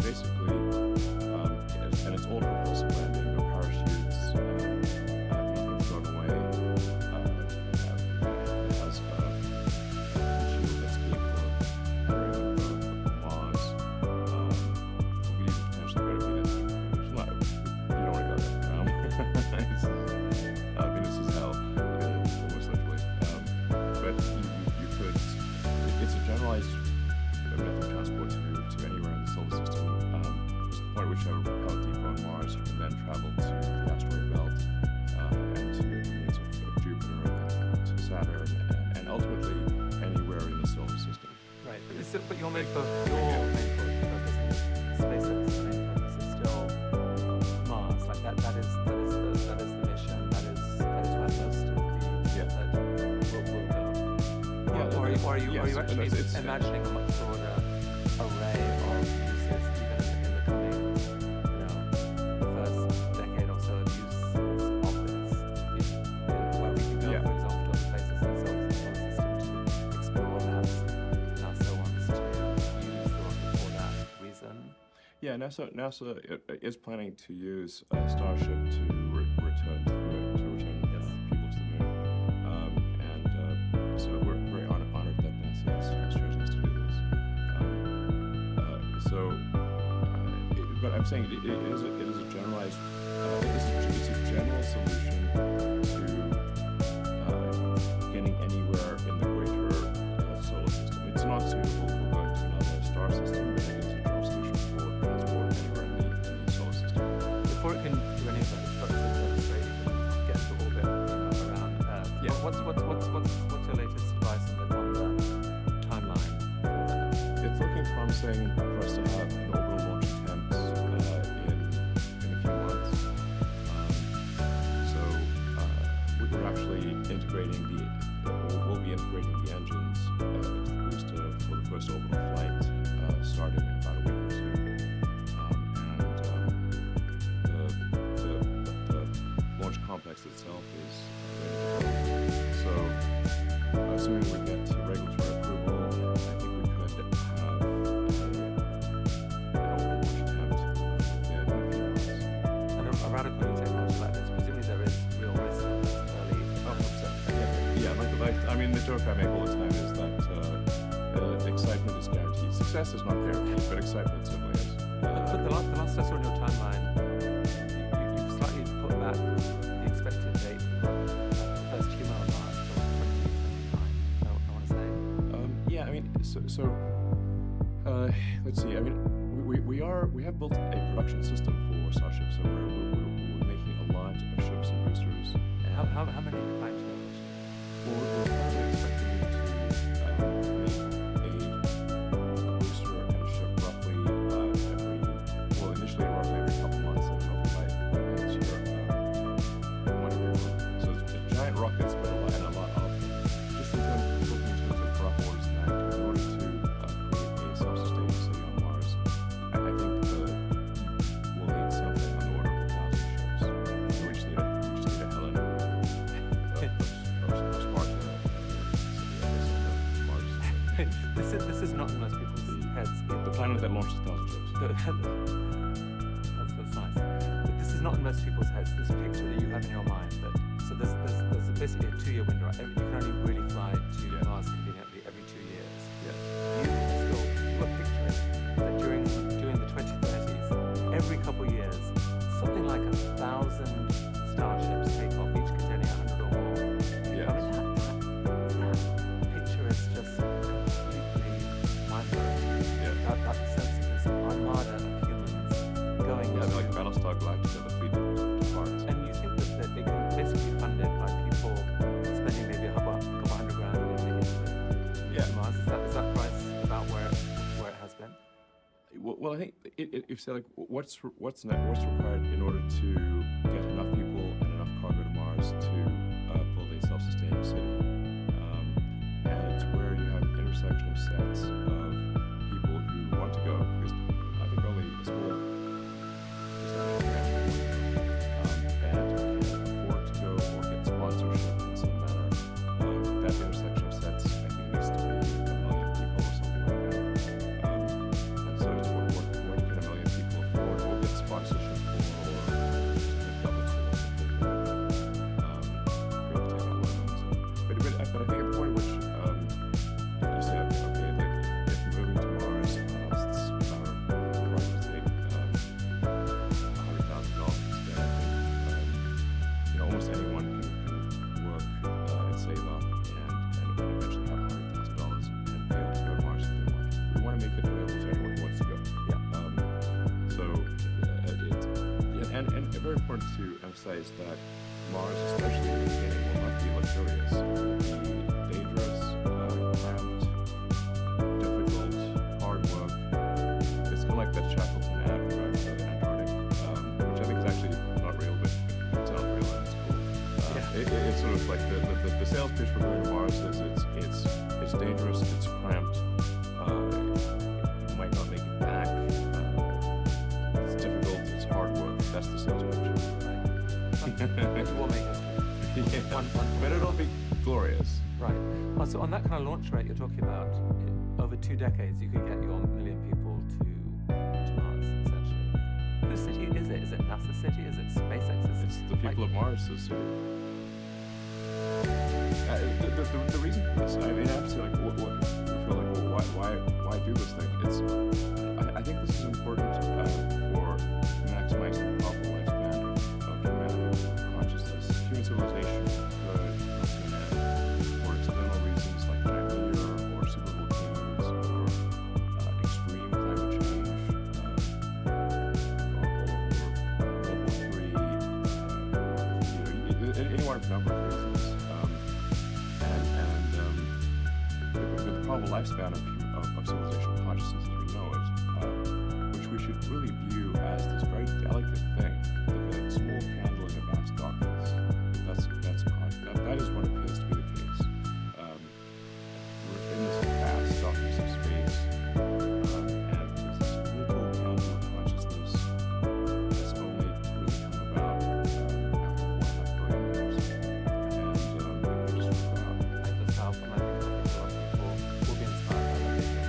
but your main focus, SpaceX's main focus is still Mars. Like that is the mission. That is where most of the will go. Yeah, Or are you yes, actually it's imagining a much broader array of uses even in the coming, first decade or so of use of this? Where we can go, Yeah. for example, to other places in the solar system to explore that. NASA wants to use the rocket for that reason. Yeah, NASA is planning to use Starship to return to the moon, to return Yes. people to the moon, and so we're very honored that NASA has chosen us to do this. But I'm saying it is a generalized, it's a general solution to getting anywhere in the greater solar system. It's not suitable for going to another star system, but it is a general solution for transport anywhere in the solar system. Before it can do any of that, it's got to demonstrate it can get to orbit around Earth. Yeah. What's your latest advice on the timeline for that? It's looking promising for us to have an orbital launch attempt in a few months. We're actually integrating we'll be integrating the engines into the booster for the first orbital flight, starting in about a week or two. The launch complex itself is ready to go. So, assuming we get regulatory approval, I think we could have an orbital launch attempt in a few months. And a radical new technology like this, presumably there is real risk in this early I mean, the joke I make all the time is that excitement is guaranteed. Success is not guaranteed, but excitement certainly is. But the last I saw in your timeline, you've slightly put back the expected date for the first human on Mars till 2029, I want to say. Yeah, I mean, let's see. I mean, we have built a production system for Starship, so we're making a lot of ships and boosters. And How many are you planning to make this year? Well, we're currently expecting to make a booster and a ship roughly initially roughly every couple months, and hopefully by this year, one every month. So it's giant rockets, but a lot of just in terms of rough orders and that, in order to create a self-sustaining city on Mars, I think we'll need something on the order of 1,000 ships. So we just need a Helen. This is not in most people's heads. The planet that launched 1,000 ships. That's nice. But this is not in most people's heads. This picture that you have in your mind. So there's basically a 2-year window. You can only really fly to Mars conveniently every 2 years. Yes. You're picturing that during the 2030s, every couple years, something like 1,000 starships take off, each containing 100 or more. Yes. I mean, that picture is just completely mind-blowing. Yeah. That sense of this armada of humans going Yeah, to... like Battlestar Galactica, the fleet departs. And you think that they can basically be funded by people spending maybe a couple $100 grand on tickets to Mars? Is that price about where it has been? Well, I think if you say like what's required in order to get enough people and enough cargo to Mars to build a self-sustaining city, and it's where you have an intersection of sets of people who want to go, because I think only a small band can afford to go or get sponsorship in some manner. That intersection of sets, I think, needs to be 1 million people or something like that. And so it's what can 1 million people afford or get sponsorship for, or just the governments will also pay for it. Really take out loans. But I think at the point at which you say, okay, like if moving to Mars costs probably take $100,000, then I think almost anyone can work and save up and eventually have $100,000 and be able to go to Mars if they want. We want to make it available to anyone who wants to go. Yeah. And very important to emphasize that Mars, especially in the beginning, will not be luxurious. It will be dangerous, cramped, difficult, it's sort of like the sales pitch for going to Mars is it's dangerous, it's cramped, you might not make it back, it's difficult, it's hard work. That's the sales pitch. It will make it. Yeah. But it'll be glorious. Right. Oh, so on that kind of launch rate you're talking about, over 2 decades you could get your million people to Mars, essentially. Whose city is it? Is it NASA City? Is it SpaceX's? It's the people of Mars. So the reason for this, I mean, I have to say, like, we feel like, well, why do this thing? I think this is important for maximizing the probable lifespan of humanity, consciousness, human civilization could come to an end for external reasons like nuclear or supervolcanoes or extreme climate change or World War III, any one of a number of reasons. The probable lifespan of civilization consciousness as we know it, which we should really view as this very delicate thing, like a small candle in a vast darkness. That is what appears to be the case. We're in this vast darkness of space, and there's this little candle of consciousness that's only really come about after 4.5 billion years, and it just forgot. At the south, and I think a lot of people will be inspired by that vision.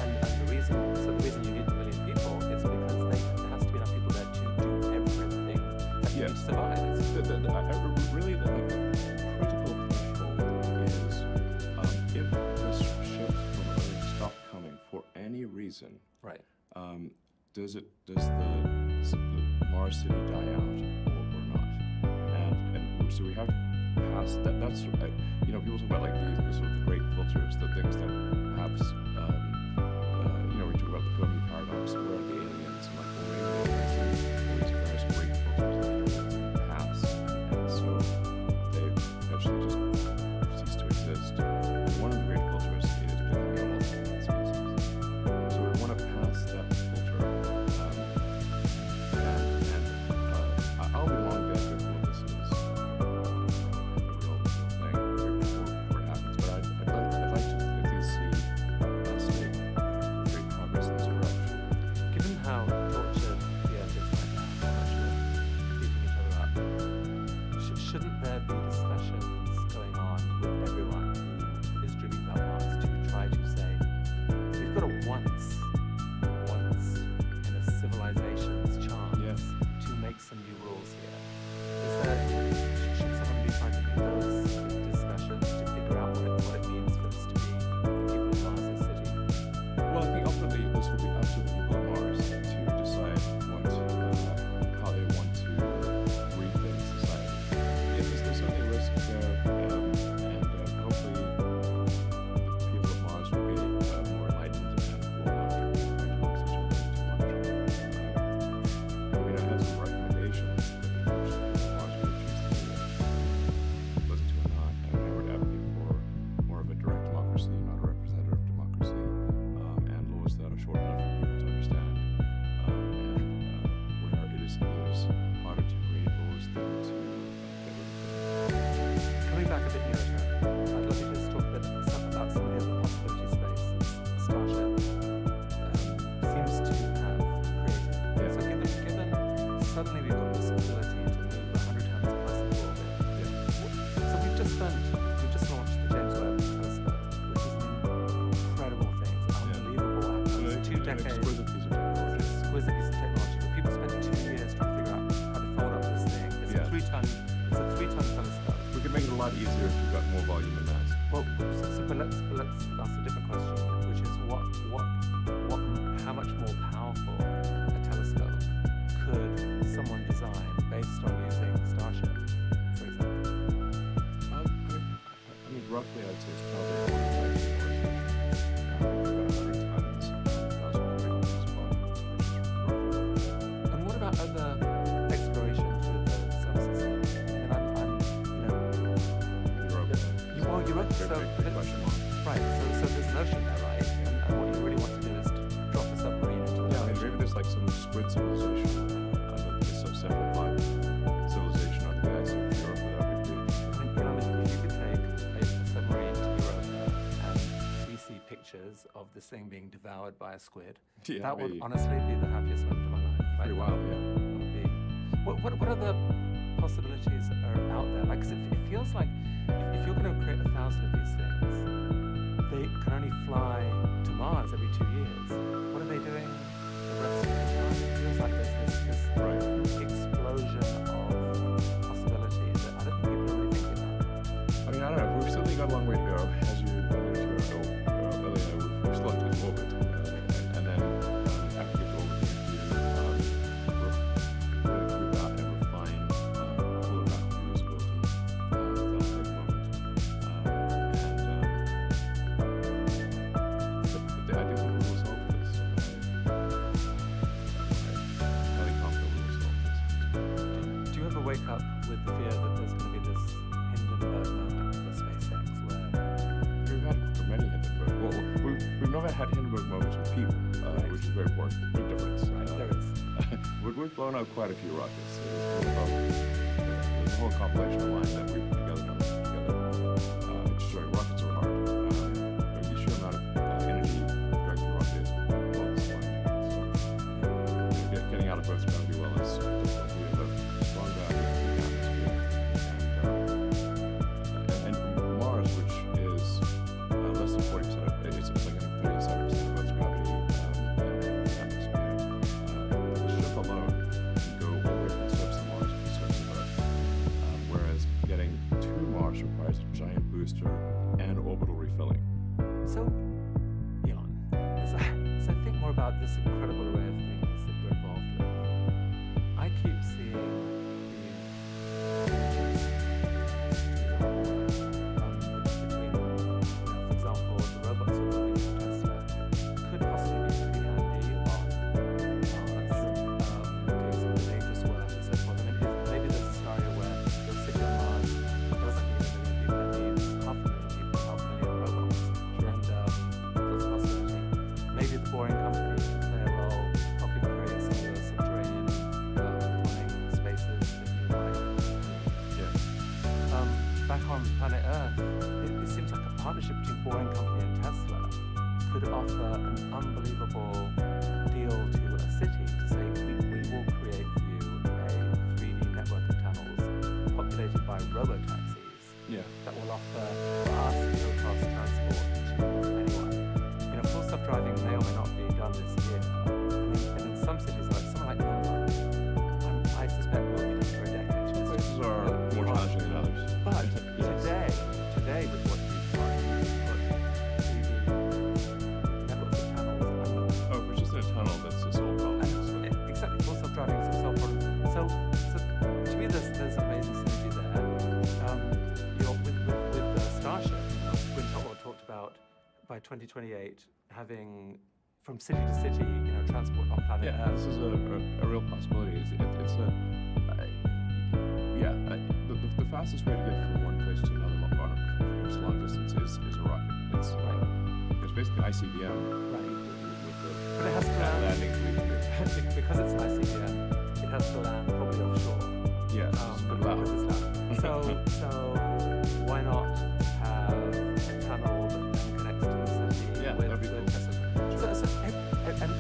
And the reason you need a million people is because there has to be enough people there to do everything that you need to survive. Really, the critical threshold is if this ships from Earth stop coming for any reason, Right. does the Mars city die out or not? And so we have to pass that. That's people talk about like these sort of the great filters, the things that perhaps we talk about the Fermi paradox, where the aliens and like well, maybe these various great filters that you have to pass, and so they eventually just cease to exist. And one of the great filters is becoming a multi-planet species. So we want to pass that filter, and I'll be long dead before this is the real thing, before it happens. But I'd like to at least see us make great progress in this direction. Given how tortured the Earth is right now, how much we're beating each other up, shouldn't there be discussions going on with everyone who is dreaming about Mars to try to say, we've got a once in a civilization's chance to make some new rules here? Should someone be trying to do those discussions to figure out what it means for this to be the people of Mars' city? Well, I think ultimately this will be up to the people of Mars to decide how they want to rethink society. There's certainly a risk there, and hopefully the people of Mars will be more enlightened and will not be trying to lose each other too much. I mean, I have some recommendations that Mars would choose to listen to or not. I would advocate for more of a direct democracy, not a representative democracy, and laws that are short enough for people to understand, and where it is harder to create laws than to get rid of them. Coming back a bit nearer to I'd love you to just talk a bit about some of the other possibility space that Starship seems to have created. Yeah. So given suddenly we've got this ability to move 100 times plus in orbit. So we've just launched the James Webb Telescope, which is an incredible thing. It's unbelievable. It's 2 decades. Exquisite piece of technology. Exquisite piece of technology. But people spent 2 years trying to figure out how to fold up this thing. It's a 3-ton telescope. We could make it a lot easier if you've got more volume and mass. Well, but let's ask a different question, which is how much more powerful a telescope could someone design based on using Starship, for example? I mean, roughly, I'd say it's probably 100 tons, 1,000 kilograms as well, which is roughly. And what about other explorations with the solar system? I mean, Europe. Europe. So Big question mark. right. So there's an ocean there, right? And what you really want to do is to drop a submarine into the Yeah, I mean, ocean. maybe there's like some squid civilization, this cephalopods civilization under the ice of Europe that would be pretty. I mean, pictures of this thing being devoured by a squid. Yeah, That would be honestly be the happiest moment of my life. pretty wild, yeah. That would be. What other possibilities are out there? Like, 'cause it feels like if you're going to create 1,000 of these things, they can only fly to Mars every 2 years. What are they doing the rest of the time? It feels like there's this Right. explosion of possibility that I don't think people are really thinking about. I mean, I don't know. We've certainly got a long way to go, as you alluded to earlier. We've still got to orbit, and then after we get to orbit, really prove out and refine full rapid reusability. That'll take a moment, but I do think we will solve this. I'm highly confident we will solve this. Do you ever wake up with the fear that there's going to be this Hindenburg moment for SpaceX where We've had many Hindenburg. Well, we've never had Hindenburg moments with people, which is very important. Big difference. there is? We've blown out quite a few rockets. There's a whole compilation of lines that we've put together. It's showing rockets are hard. The sheer amount of energy going through rockets is well defined. So getting out of Earth's gravity well is difficult. We have a strong gravity in the atmosphere. And Mars, which is less than 40% of it's like 37% of Earth's gravity in the atmosphere. The ship alone can go all the way from the surface of Mars to the surface of Earth, whereas getting to Mars requires a giant booster and orbital refilling. So, Elon, as I think more about this incredible array of things that you're involved with, I keep seeing between them. For example, the robots you're building for Tesla could possibly be pretty handy on Mars, doing some of the dangerous work and so forth. I mean, maybe there's a scenario where the city on Mars doesn't need 1 million people, it needs 500,000 people, 500,000 robots. And that's a possibility. Maybe the Boring Company can play a role helping create some of the subterranean plumbing spaces that you might Yeah. back on planet Earth, it seems like a partnership between Boring Company and Tesla could offer an unbelievable deal to a city to say, we will create for you a 3D network of tunnels populated by robotaxis Yeah. that will offer for us low-cost transport to anyone. Full self-driving may or may not be done this year. And in some cities, like somewhere like London, I suspect won't be done for a decade. Some places are more challenging than others. But Yes. today with what you've got, 3D networks of tunnels Oh, if it's just in a tunnel, that's a solved problem. and exactly full self-driving is a solved problem. So to me, there's amazing synergy there. With Starship, Gwyn Totwell talked about by 2028 having from city to city, transport on planet Yeah, Earth. this is a real possibility. The fastest way to get from one place to another if it's long distance is a rocket. It's basically ICBM. Right. With But it has to the land landing fleet. because it's ICBM. It has to land probably offshore. Yeah, it's good loud. Because it's loud. So why not have a tunnel that then connects to the city Yeah, that'd be cool. Tesla? And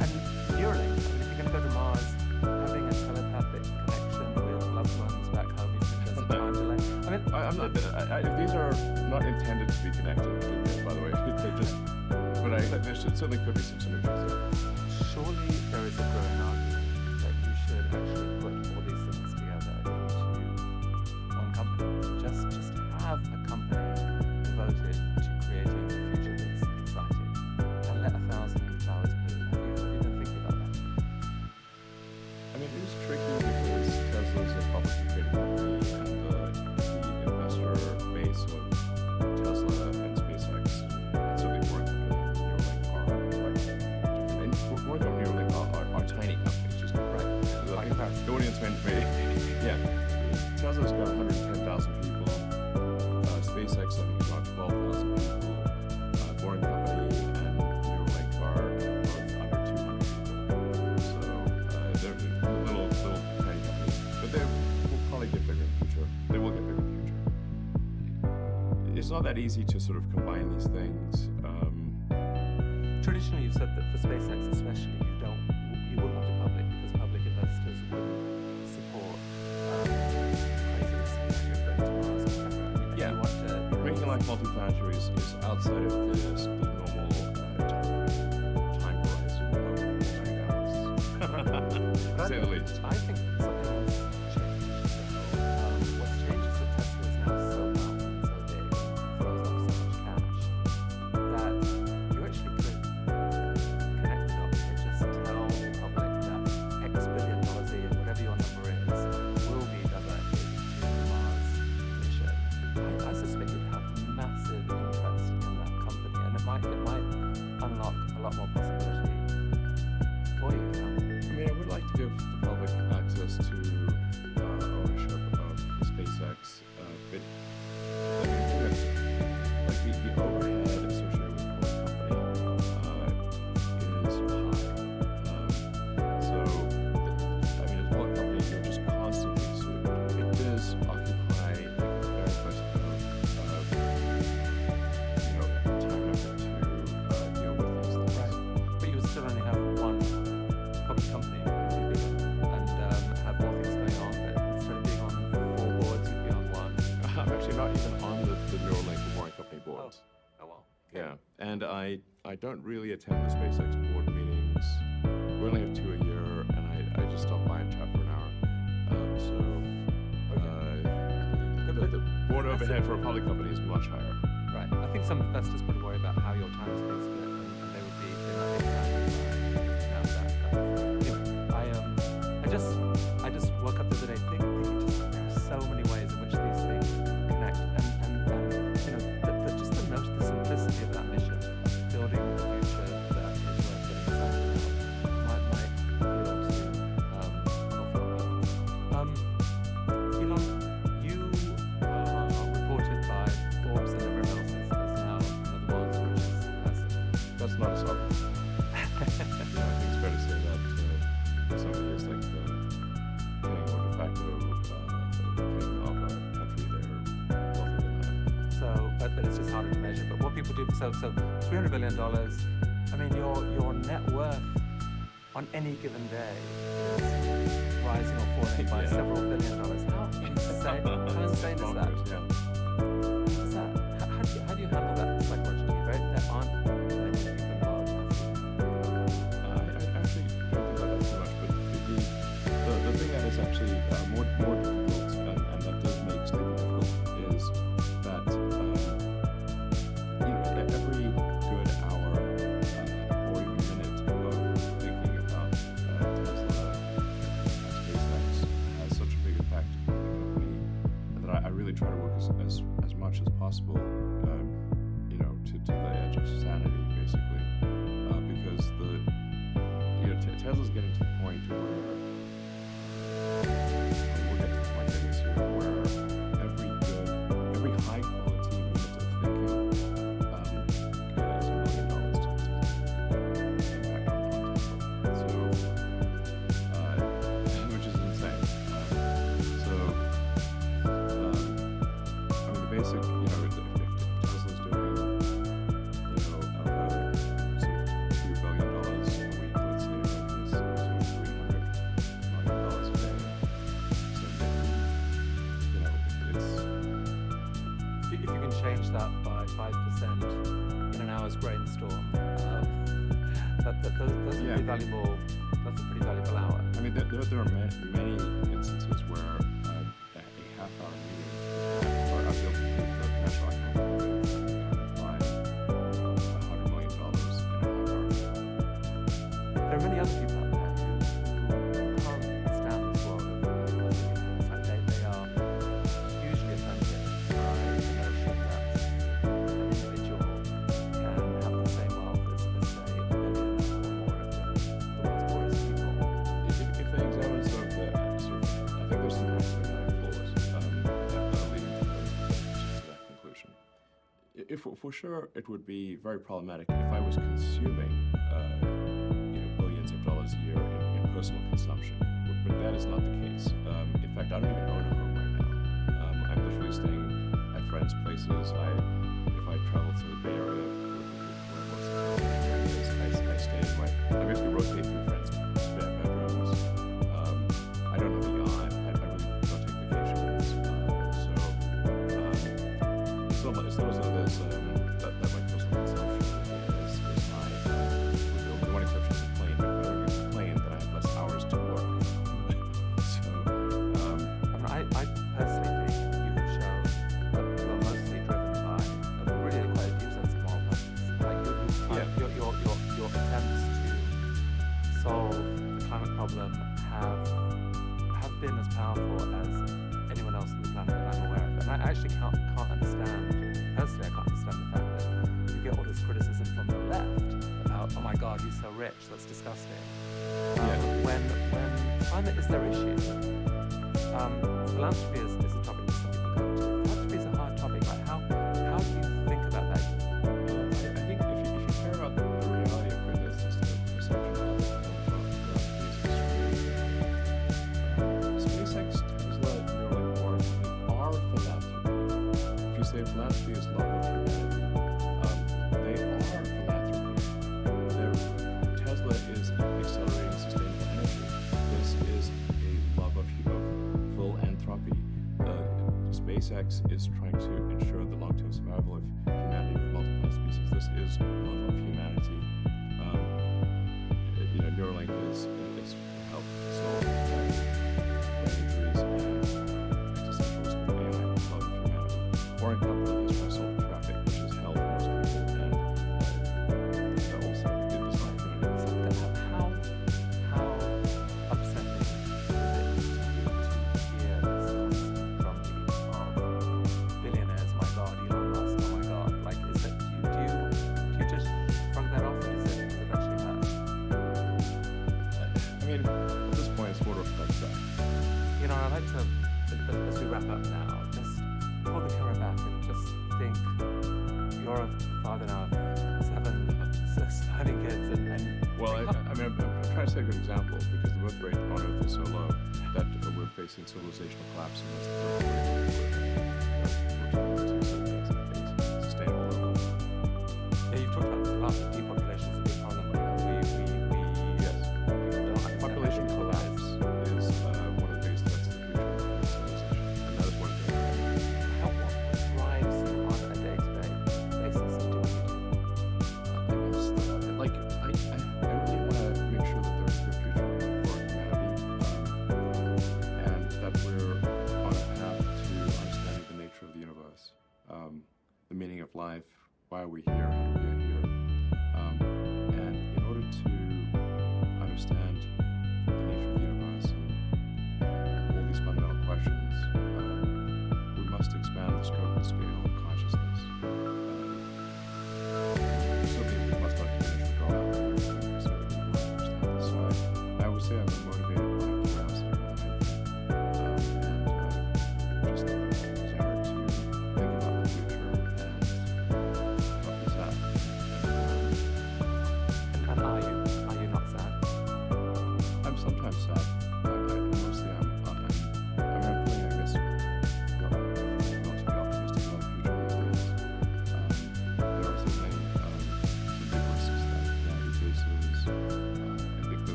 Neuralink. I mean, if you're going to go to Mars, having a telepathic connection with loved ones back home, even if there's a time delay. I mean, I'm not. These are not intended to be connected. By the way, they just. But there certainly could be some synergies there. surely there is a growing argument that you should actually put all these things together into one company. Just have a company devoted to creating a future that's exciting and let 1,000 flowers bloom. Have you been thinking about that? I mean, it is tricky because Tesla's a publicly traded company, and the investor base of Tesla and SpaceX, and certainly Boring Company and Neuralink are quite different. And Boring Company and Neuralink are tiny companies, just right. The audience may yeah. Tesla's got 110,000 people. SpaceX, I think, is about 12,000 people. Boring Company and Neuralink are both under 200 people. So they're little tiny companies, but they will probably get bigger in the future. They will get bigger in the future. It's not that easy to sort of combine these things. Traditionally, you've said that for SpaceX, especially, you wouldn't want it public because public investors wouldn't support craziness like going to Mars or whatever. I mean, Yeah. you want to, Making life multiplanetary is outside of the normal time horizon of planetary galaxies, to say the least. I think something has changed. What's changed is that Tesla is now so powerful and so big, and throws off so much cash, that you actually could connect the dots and just tell the public that X billion dollars a year, whatever your number is, will be diverted to the Mars mission. I suspect you'd have massive interest in that company, and it might unlock a lot more possibility for you. I mean, I would like to give the public access to ownership of SpaceX, but I mean, I think that's, like the overhead associated with a public company is high. So, I mean, as a public company, you're just constantly sued. It does occupy a fair bit of time and effort to deal with these things. But you would still only have one public company and have more things going on. But instead of being on 4 boards, you'd be on one. I'm actually not even on the Neuralink Boring Company board. Oh well. Yeah, and I don't really attend the SpaceX board meetings. We only have 2 a year, and I just stop by and chat for an hour. The board overhead for a public company is much higher. Right. I think some investors probably worry about how your time is being split, and they might be I just woke up the other day thinking just there are so many ways in which these things connect, and just the simplicity of that mission, building the future that is worth getting excited about, might appeal to an awful lot of people. Elon, you are reported by Forbes and everyone else as now the world's richest person. That's not a subject. I think it's fair to say that somebody is like the king or de facto king of a country. They're wealthier than that. So, but it's just harder to measure. But what people do, so $300 billion. I mean, your net worth on any given day is rising or falling by Yeah. several $1 billion. How insane is that? Yeah. Is that how do you handle that psychologically? There aren't many people in the world. I actually don't think about that too much, but the thing that is actually more difficult, and that does make sleeping difficult, is that every good hour or even minute of thinking about Tesla and SpaceX has such a big effect on the company that I really try to work as much as possible, to the edge of sanity, basically, because Tesla's getting to the point where we'll get to the point later this year where every high quality unit of thinking is $1 million to impact on Tesla. So, which is insane. I mean, the basic, if Tesla's doing, sort of $2 billion a week, let's say, is sort of $300 million a day. So, it's If you can change that by 5% in an hour's brainstorm, those are Yeah. pretty valuable. That's a pretty valuable hour. I mean, there are many instances where a half-hour meeting, or I feel the cash out by $100 million in a half hour. There are many other people out there who can't stand this world of billionaires. Like they are hugely offended by the notion that an individual can have the same wealth as say, a billionaire or more of the world's poorest people. If they examine some of the I think there's some actually flaws that are leading to that conclusion. For sure, it would be very problematic if I was consuming billions of dollars a year in personal consumption, but that is not the case. In fact, I don't even own a home right now. I'm literally staying at friends' places. If I travel to the Bay Area, where most of the rotate through friends' spare bedrooms. I don't have a yacht. I really don't take vacations. It's those are this that my personal consumption is high. The one exception is the plane. If I don't use the plane, then I have less hours to work. So I personally think you have shown that you are mostly driven by really quite a deep sense of moral purpose. Like your attempts to solve the climate problem have been as powerful as anyone else on the planet that I'm aware of. And I actually can't understand, personally, I can't understand the fact that you get all this criticism from the left about, oh my God, you're so rich, that's disgusting. When climate is their issue, philanthropy is a topic that some people go to. Philanthropy is a hard topic. Like how do you think about that? I think if you care about the reality of goodness, it's the perception of SpaceX, Tesla, Neuralink, Warren are philanthropy. If you say philanthropy is love of humanity, they are philanthropy. Tesla is accelerating sustainable energy. This is a love of philanthropy. SpaceX is trying to ensure the long-term survival of humanity with multiple species. This is love of humanity. Neuralink is help solve injuries and existential risk of AI, love of humanity. Warren Company is trying to solve traffic, which is hell for most people, and also it is not humanity. How upsetting is it to hear this from billionaires? My God, Elon Musk. Oh my God! Like, is it? Do you just shrug that off, or does it actually hurt? I mean, at this point, it's more reflect back. I'd like to, as we wrap up now, just pull the camera back and just think. You're a father now of having kids, and Well, I'm trying to set a good example because the birth rate on Earth is so low that we're facing civilizational collapse unless the birth rate to sustainable level. Yeah, you've talked about this a lot. Depopulation is a big problem. Yes. Population collapse is one of the biggest threats to the future of civilization, and that is one thing. What drives you on a day-to-day basis to do what you do? I really want to make sure that there's a good future for humanity, and that we're on a path to understanding the nature of the universe, the meaning of life, why are we here, how do we get here, and in order to understand the nature of the universe and all these fundamental questions, we must expand the scope and scale